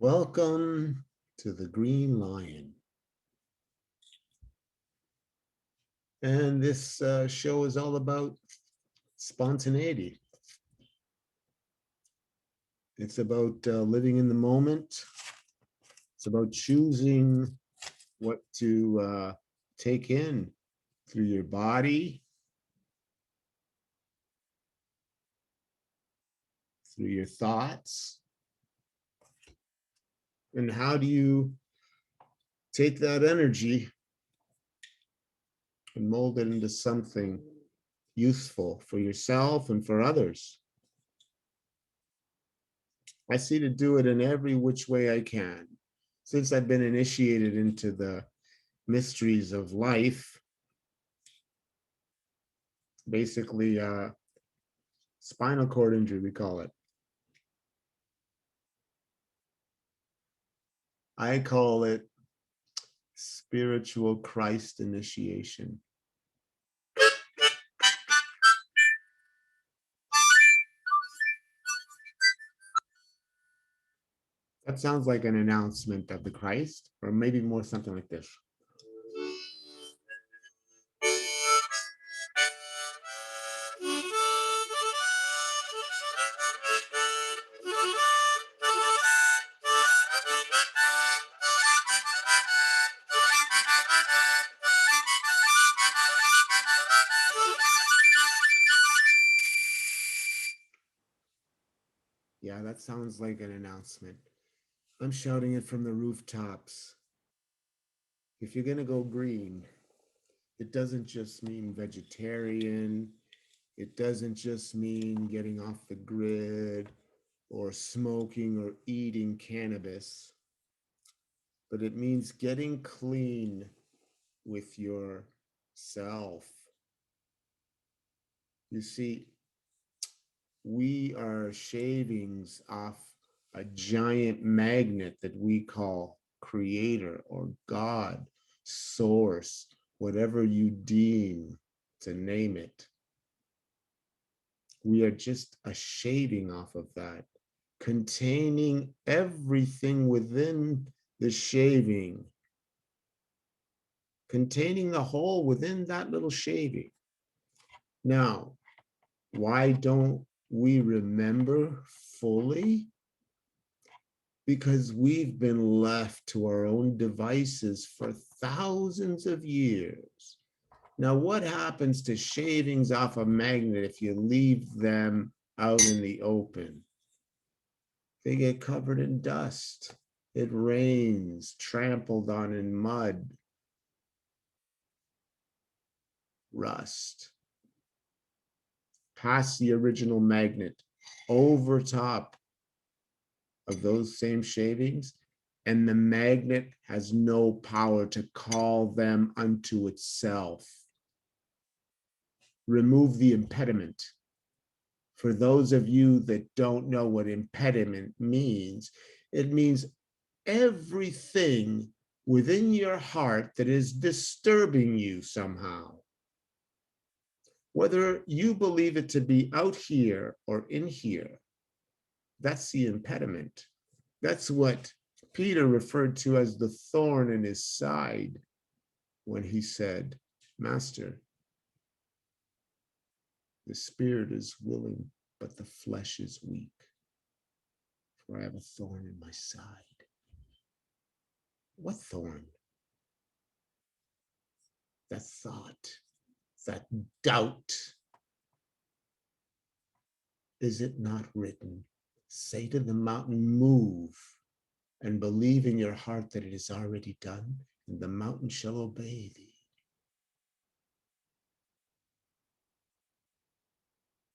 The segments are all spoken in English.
Welcome to the Green Lion. And this show is all about spontaneity. It's about living in the moment. It's about choosing what to take in through your body, through your thoughts. And how do you take that energy and mold it into something useful for yourself and for others? I see to do it in every which way I can. Since I've been initiated into the mysteries of life, basically spinal cord injury, we call it. I call it spiritual Christ initiation. That sounds like an announcement of the Christ, or maybe more something like this. Yeah, that sounds like an announcement. I'm shouting it from the rooftops. If you're going to go green, it doesn't just mean vegetarian. It doesn't just mean getting off the grid or smoking or eating cannabis, but it means getting clean with yourself. You see, we are shavings off a giant magnet that we call creator or God, source, whatever you deem to name it. We are just a shaving off of that, containing everything within the shaving, containing the whole within that little shaving. Now, why don't we remember fully? Because we've been left to our own devices for thousands of years. Now, what happens to shavings off a magnet if you leave them out in the open? They get covered in dust. It rains, trampled on in mud, rust. Past the original magnet, over top of those same shavings, and the magnet has no power to call them unto itself. Remove the impediment. For those of you that don't know what impediment means, it means everything within your heart that is disturbing you somehow. Whether you believe it to be out here or in here, that's the impediment. That's what Peter referred to as the thorn in his side when he said, Master, the spirit is willing, but the flesh is weak. For I have a thorn in my side. What thorn? That thought, that doubt. Is it not written? Say to the mountain, move, and believe in your heart that it is already done, and the mountain shall obey thee.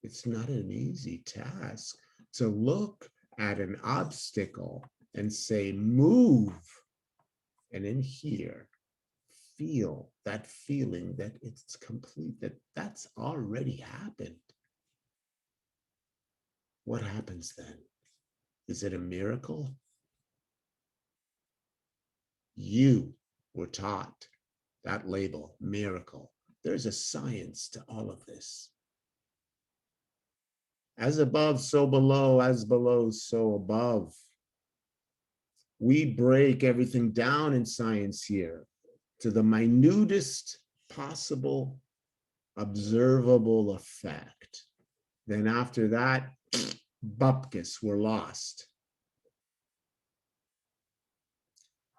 It's not an easy task to look at an obstacle and say, move. And in here, feel that feeling that it's complete, that that's already happened. What happens then? Is it a miracle? You were taught that label, miracle. There's a science to all of this. As above, so below, as below, so above. We break everything down in science here to the minutest possible observable effect. Then after that, bupkis, we're lost.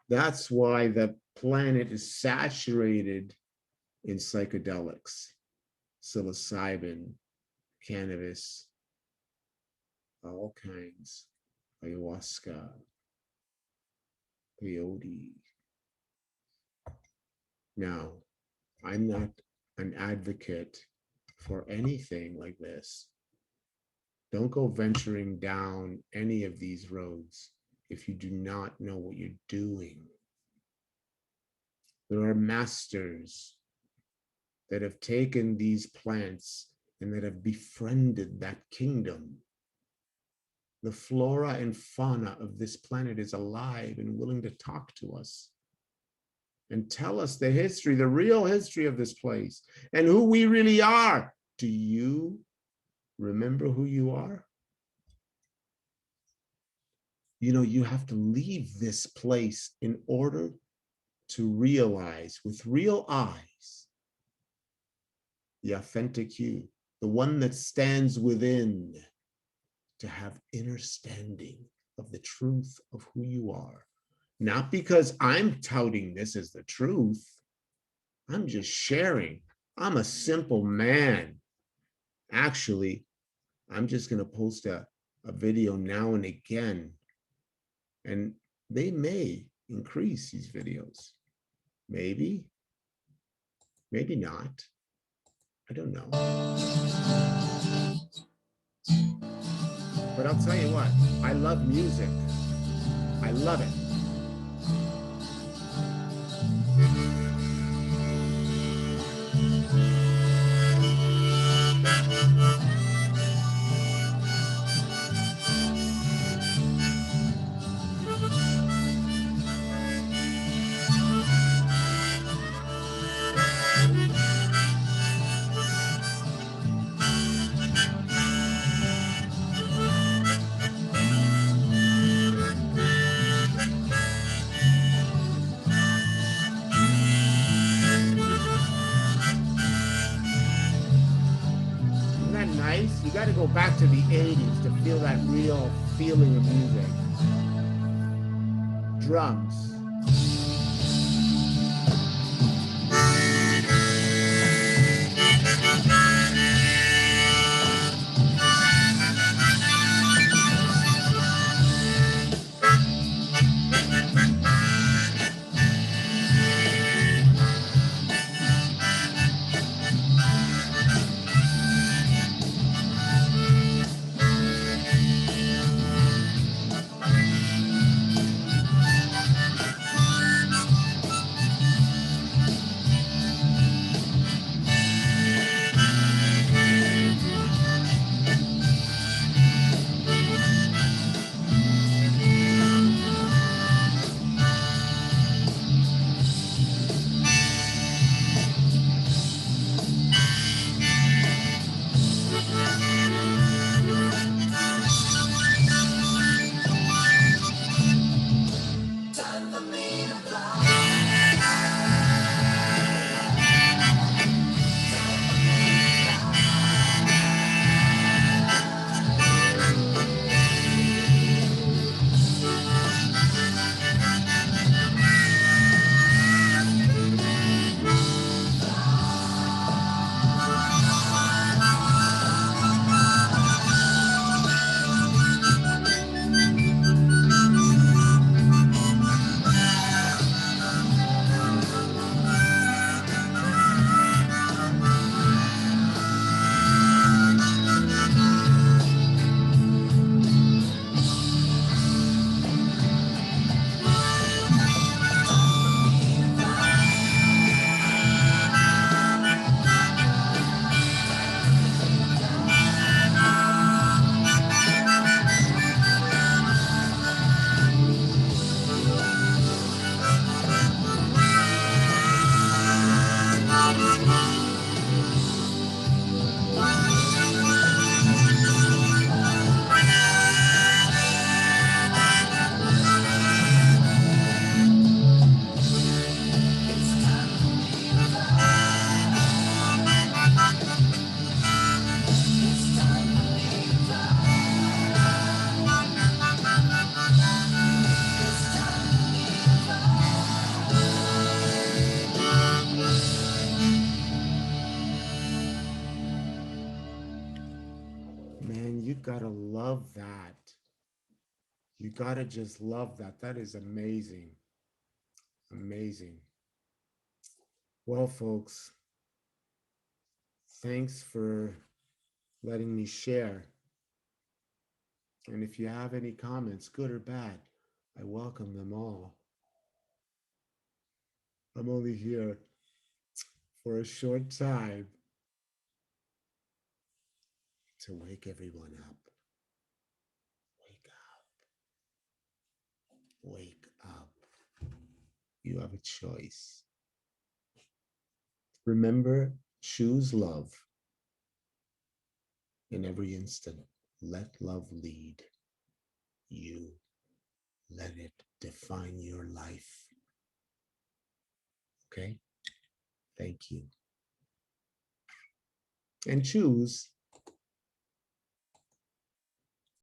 That's why the planet is saturated in psychedelics, psilocybin, cannabis, all kinds, ayahuasca, peyote. Now, I'm not an advocate for anything like this. Don't go venturing down any of these roads if you do not know what you're doing. There are masters that have taken these plants and that have befriended that kingdom. The flora and fauna of this planet is alive and willing to talk to us and tell us the history, the real history of this place and who we really are. Do you remember who you are? You know, you have to leave this place in order to realize with real eyes the authentic you, the one that stands within, to have inner standing of the truth of who you are. Not because I'm touting this as the truth. I'm just sharing. I'm a simple man. Actually, I'm just going to post a video now and again, and they may increase these videos. Maybe, maybe not. I don't know. But I'll tell you what, I love music. I love it. Isn't that nice? You got to go back to the 80s to feel that real feeling of music. Drums. got to love that. You got to just love that. That is amazing. Amazing. Well, folks, thanks for letting me share. And if you have any comments, good or bad, I welcome them all. I'm only here for a short time to wake everyone up. Wake up. Wake up. You have a choice. Remember, choose love in every instant. Let love lead you. Let it define your life. Okay? Thank you. And choose